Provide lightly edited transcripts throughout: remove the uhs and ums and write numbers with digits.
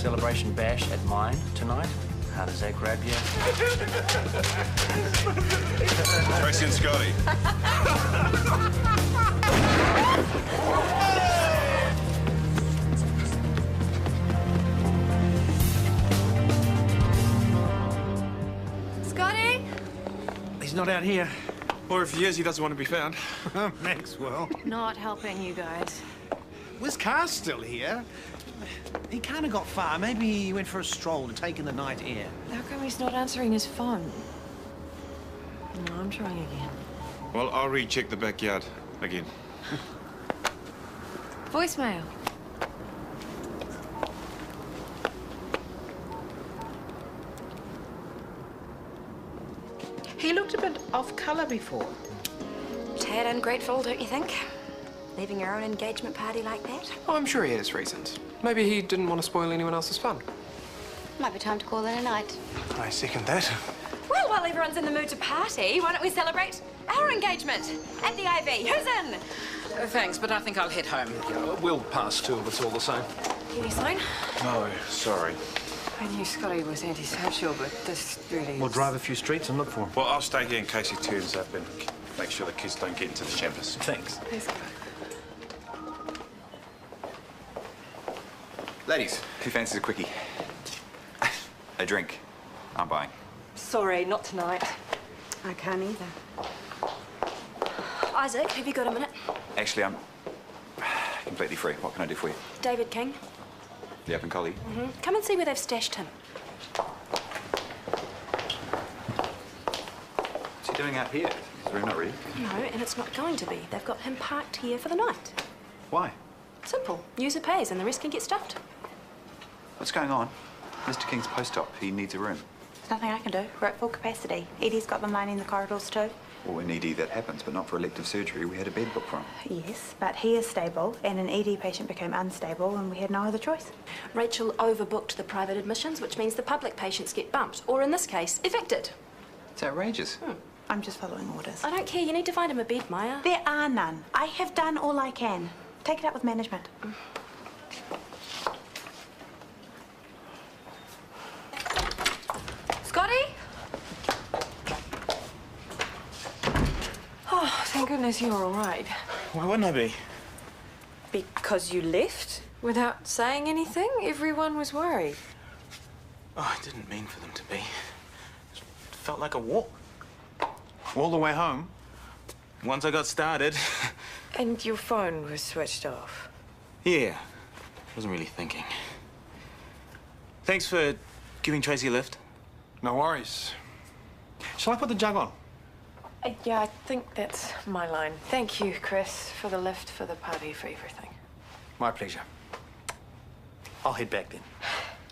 celebration bash at mine tonight. How does that grab you? Tracy and Scotty. Scotty? He's not out here. Or if he is, he doesn't want to be found. Maxwell. Not helping you guys. Was Carr still here? He can't have got far. Maybe he went for a stroll and taken the night air. How come he's not answering his phone? No, I'm trying again. Well, I'll recheck the backyard again. Voicemail. He looked a bit off colour before. Tad ungrateful, don't you think? Leaving your own engagement party like that? Oh, I'm sure he has reasons. Maybe he didn't want to spoil anyone else's fun. Might be time to call it a night. I second that. Well, while everyone's in the mood to party, why don't we celebrate our engagement at the Ivy? Who's in? Thanks, but I think I'll head home. We'll pass too if it's all the same. Any sign? No, sorry. I knew Scotty was antisocial, but this really We'll is... drive a few streets and look for him. Well, I'll stay here in case he turns up and make sure the kids don't get into the campus. Thanks. Thanks, Scotty. Ladies, who fancies a quickie? A drink. I'm buying. Sorry, not tonight. I can't either. Isaac, have you got a minute? Actually, I'm completely free. What can I do for you? David King. The open collie? Come and see where they've stashed him. What's he doing out here? Is the room not ready? No, and it's not going to be. They've got him parked here for the night. Why? Simple. User pays and the rest can get stuffed. What's going on? Mr. King's post-op. He needs a room. There's nothing I can do. We're at full capacity. Edie's got them lining the corridors too. Well, in ED that happens, but not for elective surgery. We had a bed booked for him. Yes, but he is stable, and an ED patient became unstable, and we had no other choice. Rachel overbooked the private admissions, which means the public patients get bumped, or in this case, evicted. It's outrageous. I'm just following orders. I don't care. You need to find him a bed, Maya. There are none. I have done all I can. Take it up with management. Scotty? Oh, thank goodness you're all right. Why wouldn't I be? Because you left? Without saying anything? Everyone was worried. Oh, I didn't mean for them to be. It felt like a walk. All the way home. Once I got started. And your phone was switched off? Yeah. Wasn't really thinking. Thanks for giving Tracy a lift. No worries. Shall I put the jug on? Yeah, I think that's my line. Thank you, Chris, for the lift, for the party, for everything. My pleasure. I'll head back then.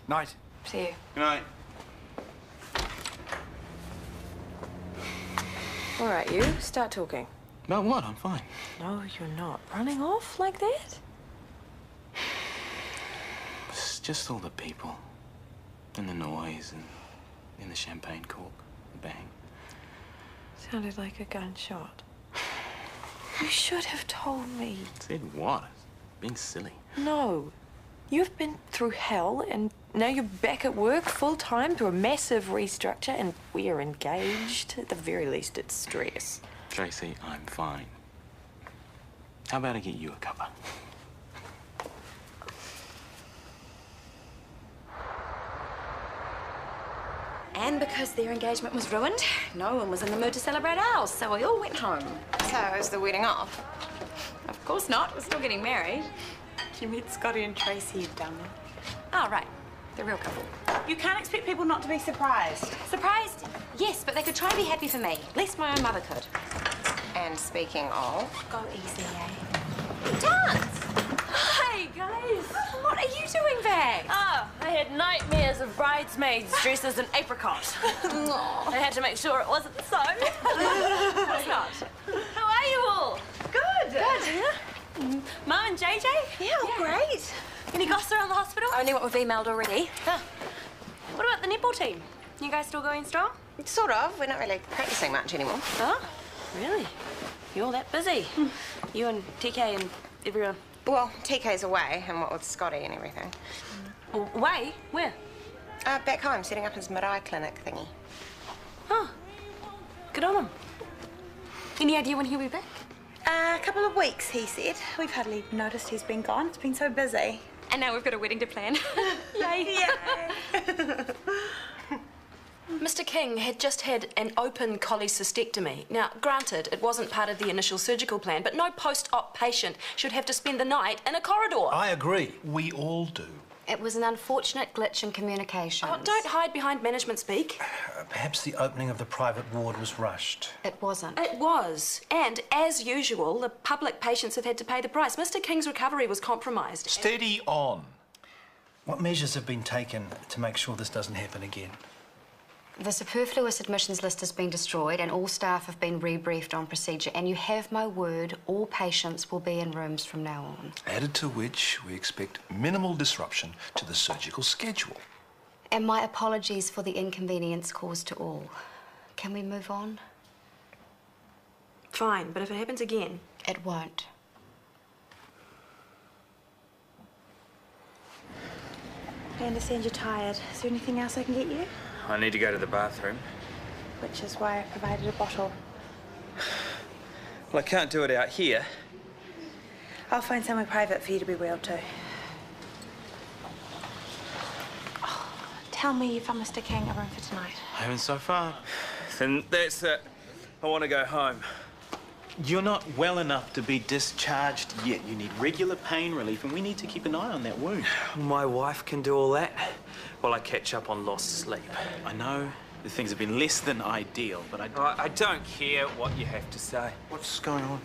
Night. See you. Good night. All right, you, start talking. About what? I'm fine. No, you're not. Running off like that? It's just all the people. And the noise and the champagne cork. The bang. Sounded like a gunshot. You should have told me. Said what? Being silly. No. You've been through hell, and now you're back at work full-time through a massive restructure, and we're engaged. At the very least, it's stress. Tracy, I'm fine. How about I get you a cuppa? And because their engagement was ruined, no one was in the mood to celebrate ours, so we all went home. So, is the wedding off? Of course not. We're still getting married. You met Scotty and Tracy, you dummy. Oh, right. The real couple. You can't expect people not to be surprised. Surprised? Yes, but they could try to be happy for me. Least my own mother could. And speaking of... Go easy, eh? Dance! Hey, guys! What are you doing back? Oh, I had nightmares of bridesmaids dressed as an apricot. I had to make sure it wasn't so. What's not? How are you all? Good. Good. Mum and JJ? Yeah, great. Any gossip around the hospital? Only what we've emailed already. Huh. What about the netball team? You guys still going strong? Sort of. We're not really practicing much anymore. Oh, really? You're that busy. You and TK and everyone. Well, TK's away, and what with Scotty and everything. Way? Where? Back home, setting up his mid-eye clinic thingy. Oh, good on him. Any idea when he'll be back? A couple of weeks, he said. We've hardly noticed he's been gone. It's been so busy. And now we've got a wedding to plan. Yay! Yay! Mr. King had just had an open cholecystectomy. Now, granted, it wasn't part of the initial surgical plan, but no post-op patient should have to spend the night in a corridor. I agree. We all do. It was an unfortunate glitch in communication. Oh, don't hide behind management speak. Perhaps the opening of the private ward was rushed. It wasn't. It was. And, as usual, the public patients have had to pay the price. Mr. King's recovery was compromised. Steady on. What measures have been taken to make sure this doesn't happen again? The superfluous admissions list has been destroyed and all staff have been rebriefed on procedure. And you have my word, all patients will be in rooms from now on. Added to which, we expect minimal disruption to the surgical schedule. And my apologies for the inconvenience caused to all. Can we move on? Fine, but if it happens again... It won't. I understand you're tired. Is there anything else I can get you? I need to go to the bathroom. Which is why I provided a bottle. Well, I can't do it out here. I'll find somewhere private for you to be wheeled to. Oh, tell me you found Mr. King a room for tonight. I haven't so far. Then that's it. I want to go home. You're not well enough to be discharged yet. You need regular pain relief, and we need to keep an eye on that wound. My wife can do all that while I catch up on lost sleep. I know the things have been less than ideal, but I don't care what you have to say. What's going on?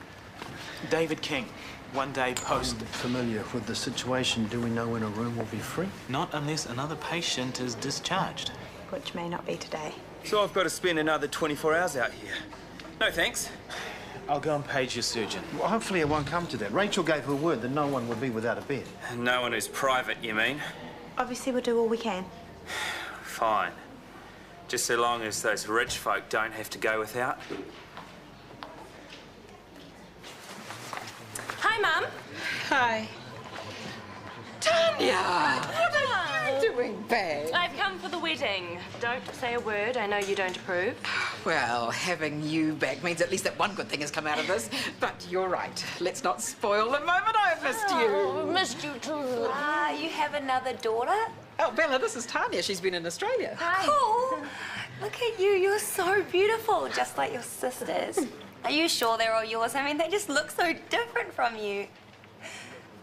David King, one day post... I'm familiar with the situation. Do we know when a room will be free? Not unless another patient is discharged. Which may not be today. So I've got to spend another 24 hours out here. No thanks. I'll go and page your surgeon. Well, hopefully it won't come to that. Rachel gave her word that no one would be without a bed. No one who's private, you mean? Obviously, we'll do all we can. Fine. Just so long as those rich folk don't have to go without. Hi, Mum. Hi. Tanya! What are you doing back? I've come for the wedding. Don't say a word. I know you don't approve. Well, having you back means at least that one good thing has come out of this. But you're right. Let's not spoil the moment I've missed you. Oh, missed you too. Ah, you have another daughter? Oh, Bella, this is Tanya. She's been in Australia. Hi. Cool. Look at you. You're so beautiful, just like your sisters. Are you sure they're all yours? I mean, they just look so different from you.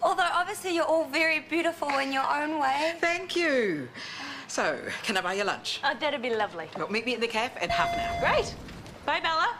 Although, obviously, you're all very beautiful in your own way. Thank you. So, can I buy you lunch? Oh, that'd be lovely. Well, meet me at the cafe in half an hour. Great. Bye, Bella.